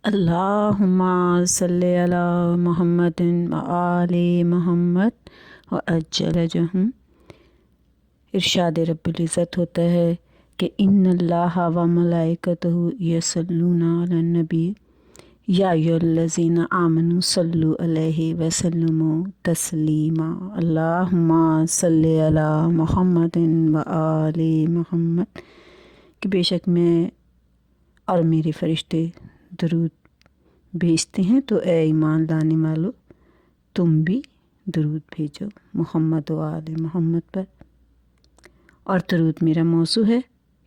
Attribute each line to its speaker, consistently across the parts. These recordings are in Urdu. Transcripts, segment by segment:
Speaker 1: اللہم صلی علی محمد و آل محمد و عجل جہم۔ ارشاد رب العزت ہوتا ہے کہ ان اللہ و ملائکتہ یصلون علی النبی یا ایھا الذین آمنوا صلوا علیہ وسلموا تسلیما۔ اللہم صلی علی محمد و آل محمد، کہ بے شک میں اور میرے فرشتے درود بھیجتے ہیں، تو اے ایمان لانے والو تم بھی درود بھیجو محمد و آل محمد پر۔ اور درود میرا موضوع ہے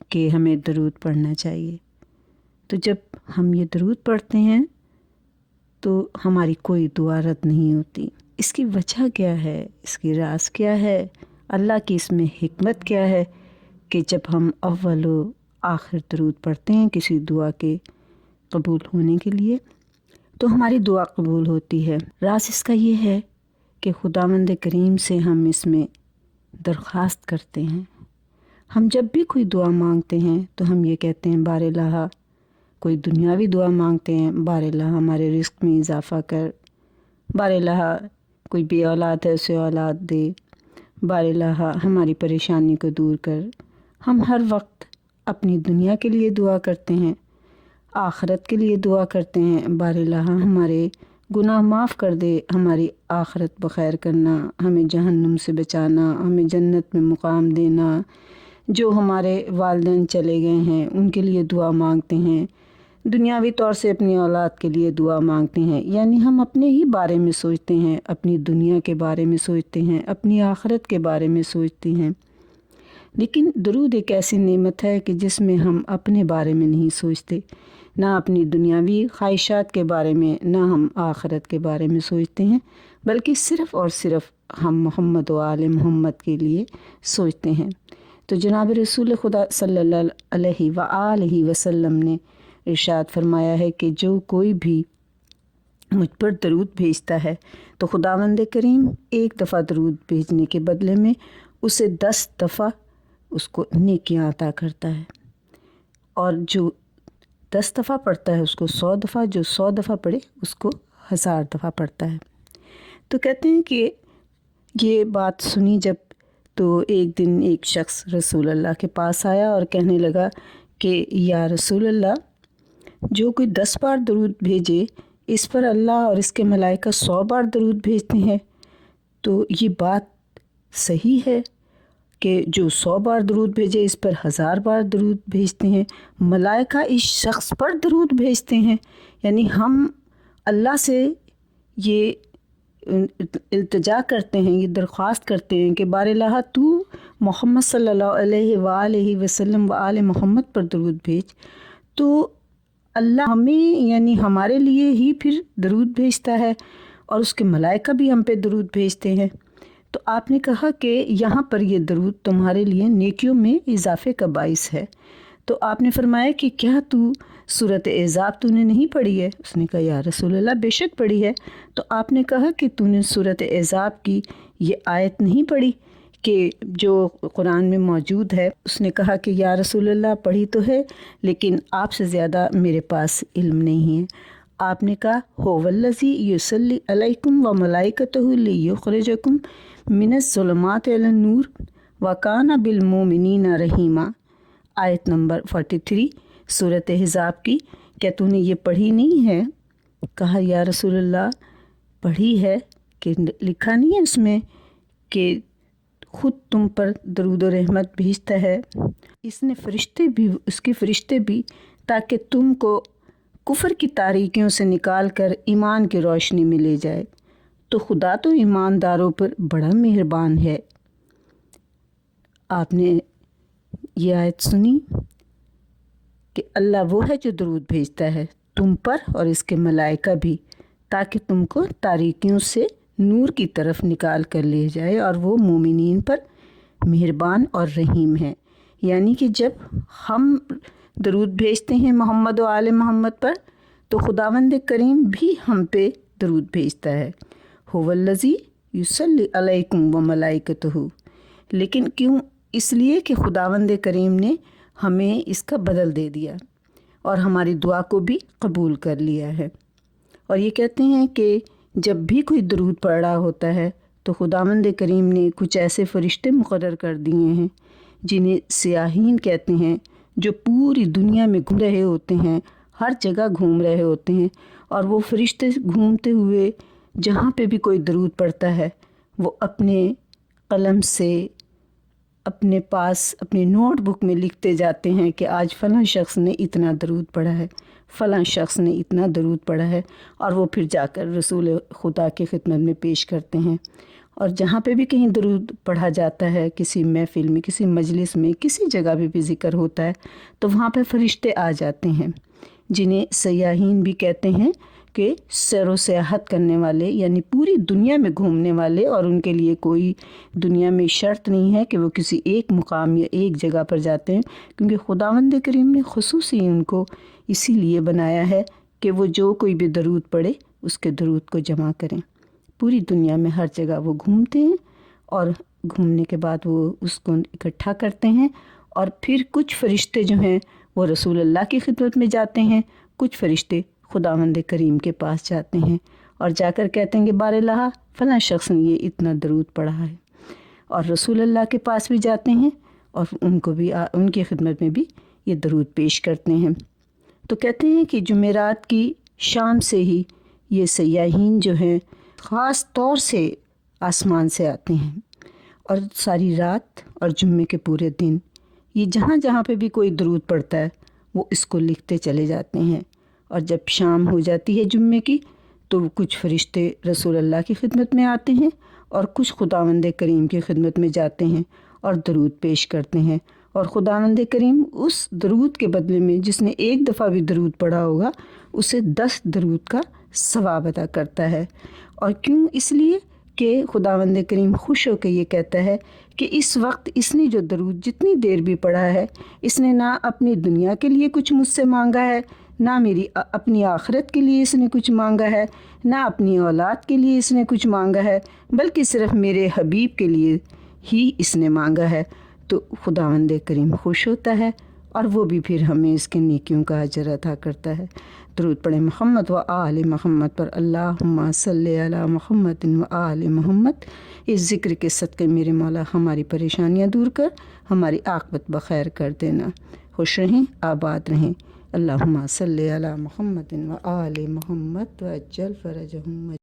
Speaker 1: کہ ہمیں درود پڑھنا چاہیے۔ تو جب ہم یہ درود پڑھتے ہیں تو ہماری کوئی دعا رد نہیں ہوتی۔ اس کی وجہ کیا ہے؟ اس کی راز کیا ہے؟ اللہ کی اس میں حکمت کیا ہے کہ جب ہم اول و آخر درود پڑھتے ہیں کسی دعا کے قبول ہونے کے لیے تو ہماری دعا قبول ہوتی ہے۔ راز اس کا یہ ہے کہ خداوند کریم سے ہم اس میں درخواست کرتے ہیں۔ ہم جب بھی کوئی دعا مانگتے ہیں تو ہم یہ کہتے ہیں بار الہ، کوئی دنیاوی دعا مانگتے ہیں بار الہ ہمارے رزق میں اضافہ کر، بار الہ کوئی بے اولاد ہے اسے اولاد دے، بار الہ ہماری پریشانی کو دور کر۔ ہم ہر وقت اپنی دنیا کے لیے دعا کرتے ہیں، آخرت کے لیے دعا کرتے ہیں، بار الہ ہمارے گناہ معاف کر دے، ہماری آخرت بخیر کرنا، ہمیں جہنم سے بچانا، ہمیں جنت میں مقام دینا۔ جو ہمارے والدین چلے گئے ہیں ان کے لیے دعا مانگتے ہیں، دنیاوی طور سے اپنی اولاد کے لیے دعا مانگتے ہیں۔ یعنی ہم اپنے ہی بارے میں سوچتے ہیں، اپنی دنیا کے بارے میں سوچتے ہیں، اپنی آخرت کے بارے میں سوچتے ہیں۔ لیکن درود ایک ایسی نعمت ہے کہ جس میں ہم اپنے بارے میں نہیں سوچتے، نہ اپنی دنیاوی خواہشات کے بارے میں، نہ ہم آخرت کے بارے میں سوچتے ہیں، بلکہ صرف اور صرف ہم محمد و آل محمد کے لیے سوچتے ہیں۔ تو جناب رسول خدا صلی اللہ علیہ وآلہ وسلم نے ارشاد فرمایا ہے کہ جو کوئی بھی مجھ پر درود بھیجتا ہے تو خداوند کریم ایک دفعہ درود بھیجنے کے بدلے میں اسے 10 دفعہ اس کو نیکیاں عطا کرتا ہے، اور جو 10 دفعہ پڑھتا ہے اس کو 100 دفعہ، جو 100 دفعہ پڑھے اس کو 1000 دفعہ پڑھتا ہے۔ تو کہتے ہیں کہ یہ بات سنی جب، تو ایک دن ایک شخص رسول اللہ کے پاس آیا اور کہنے لگا کہ یا رسول اللہ، جو کوئی 10 بار درود بھیجے اس پر اللہ اور اس کے ملائکہ 100 بار درود بھیجتے ہیں، تو یہ بات صحیح ہے کہ جو 100 بار درود بھیجے اس پر 1000 بار درود بھیجتے ہیں، ملائکہ اس شخص پر درود بھیجتے ہیں؟ یعنی ہم اللہ سے یہ التجا کرتے ہیں، یہ درخواست کرتے ہیں کہ بار الہ تو محمد صلی اللہ علیہ وآلہ وسلم و آل محمد پر درود بھیج، تو اللہ ہمیں یعنی ہمارے لیے ہی پھر درود بھیجتا ہے اور اس کے ملائکہ بھی ہم پہ درود بھیجتے ہیں۔ تو آپ نے کہا کہ یہاں پر یہ درود تمہارے لیے نیکیوں میں اضافے کا باعث ہے۔ تو آپ نے فرمایا کہ کیا تو سورۃ احزاب تو نے نہیں پڑھی ہے؟ اس نے کہا یا رسول اللہ بے شک پڑھی ہے۔ تو آپ نے کہا کہ تو نے سورۃ احزاب کی یہ آیت نہیں پڑھی کہ جو قرآن میں موجود ہے؟ اس نے کہا کہ یا رسول اللہ پڑھی تو ہے، لیکن آپ سے زیادہ میرے پاس علم نہیں ہے۔ آپ نے کہا هو الذی یصلی علیکم و ملائکتہ لیخرجکم من الظلمات الی النور وکان بالمؤمنین رحیما، آیت نمبر 43 سورۃ احزاب کی۔ کیا تو نے یہ پڑھی نہیں ہے؟ کہا یا رسول اللہ پڑھی ہے، کہ لکھا نہیں ہے اس میں کہ خود تم پر درود و رحمت بھیجتا ہے، اس نے فرشتے بھی، اس کے فرشتے بھی، تاکہ تم کو کفر کی تاریکیوں سے نکال کر ایمان کی روشنی میں لے جائے۔ تو خدا تو ایمانداروں پر بڑا مہربان ہے۔ آپ نے یہ آیت سنی کہ اللہ وہ ہے جو درود بھیجتا ہے تم پر اور اس کے ملائکہ بھی، تاکہ تم کو تاریکیوں سے نور کی طرف نکال کر لے جائے، اور وہ مومنین پر مہربان اور رحیم ہے۔ یعنی کہ جب ہم درود بھیجتے ہیں محمد و آل محمد پر تو خداوند کریم بھی ہم پہ درود بھیجتا ہے، هو الذی یصلی علیکم و ملائکتہ۔ لیکن کیوں؟ اس لیے کہ خداوند کریم نے ہمیں اس کا بدل دے دیا۔ اور ہماری دعا کو بھی قبول کر لیا ہے۔ اور یہ کہتے ہیں کہ جب بھی کوئی درود پڑھ رہا ہوتا ہے تو خداوند کریم نے کچھ ایسے فرشتے مقرر کر دیے ہیں جنہیں سیاحین کہتے ہیں، جو پوری دنیا میں گھوم رہے ہوتے ہیں، ہر جگہ گھوم رہے ہوتے ہیں، اور وہ فرشتے گھومتے ہوئے جہاں پہ بھی کوئی درود پڑھتا ہے وہ اپنے قلم سے اپنے پاس اپنی نوٹ بک میں لکھتے جاتے ہیں کہ آج فلاں شخص نے اتنا درود پڑھا ہے، فلاں شخص نے اتنا درود پڑھا ہے، اور وہ پھر جا کر رسول خدا کی خدمت میں پیش کرتے ہیں۔ اور جہاں پہ بھی کہیں درود پڑھا جاتا ہے، کسی محفل میں، کسی مجلس میں، کسی جگہ بھی ذکر ہوتا ہے، تو وہاں پہ فرشتے آ جاتے ہیں، جنہیں سیاحین بھی کہتے ہیں کہ سیر و سیاحت کرنے والے، یعنی پوری دنیا میں گھومنے والے، اور ان کے لیے کوئی دنیا میں شرط نہیں ہے کہ وہ کسی ایک مقام یا ایک جگہ پر جاتے ہیں، کیونکہ خداوند کریم نے خصوصی ان کو اسی لیے بنایا ہے کہ وہ جو کوئی بھی درود پڑھے اس کے درود کو جمع کریں۔ پوری دنیا میں ہر جگہ وہ گھومتے ہیں، اور گھومنے کے بعد وہ اس کو اکٹھا کرتے ہیں، اور پھر کچھ فرشتے جو ہیں وہ رسول اللہ کی خدمت میں جاتے ہیں، کچھ فرشتے خداوند کریم کے پاس جاتے ہیں اور جا کر کہتے ہیں کہ بار اللہ فلاں شخص نے یہ اتنا درود پڑھا ہے، اور رسول اللہ کے پاس بھی جاتے ہیں اور ان کو بھی ان کی خدمت میں بھی یہ درود پیش کرتے ہیں۔ تو کہتے ہیں کہ جمعرات کی شام سے ہی یہ سیاحین جو ہیں خاص طور سے آسمان سے آتے ہیں، اور ساری رات اور جمعے کے پورے دن یہ جہاں جہاں پہ بھی کوئی درود پڑتا ہے وہ اس کو لکھتے چلے جاتے ہیں، اور جب شام ہو جاتی ہے جمعے کی تو کچھ فرشتے رسول اللہ کی خدمت میں آتے ہیں اور کچھ خداوند کریم کی خدمت میں جاتے ہیں اور درود پیش کرتے ہیں، اور خداوند کریم اس درود کے بدلے میں جس نے ایک دفعہ بھی درود پڑھا ہوگا اسے 10 درود کا ثواب عطا کرتا ہے۔ اور کیوں؟ اس لیے کہ خداوند کریم خوش ہو کے یہ کہتا ہے کہ اس وقت اس نے جو درود جتنی دیر بھی پڑھا ہے، اس نے نہ اپنی دنیا کے لیے کچھ مجھ سے مانگا ہے، نہ میری اپنی آخرت کے لیے اس نے کچھ مانگا ہے، نہ اپنی اولاد کے لیے اس نے کچھ مانگا ہے، بلکہ صرف میرے حبیب کے لیے ہی اس نے مانگا ہے۔ تو خداوند کریم خوش ہوتا ہے اور وہ بھی پھر ہمیں اس کے نیکیوں کا اجر عطا کرتا ہے۔ درود پڑھیں محمد و آل محمد پر، اللہم صلی علی محمد و آل محمد۔ اس ذکر کے صدقے میرے مولا ہماری پریشانیاں دور کر ہماری عاقبت بخیر کر دینا۔ خوش رہیں، آباد رہیں۔ اللہم صلی علی محمد و آل محمد وعجل فرجہم۔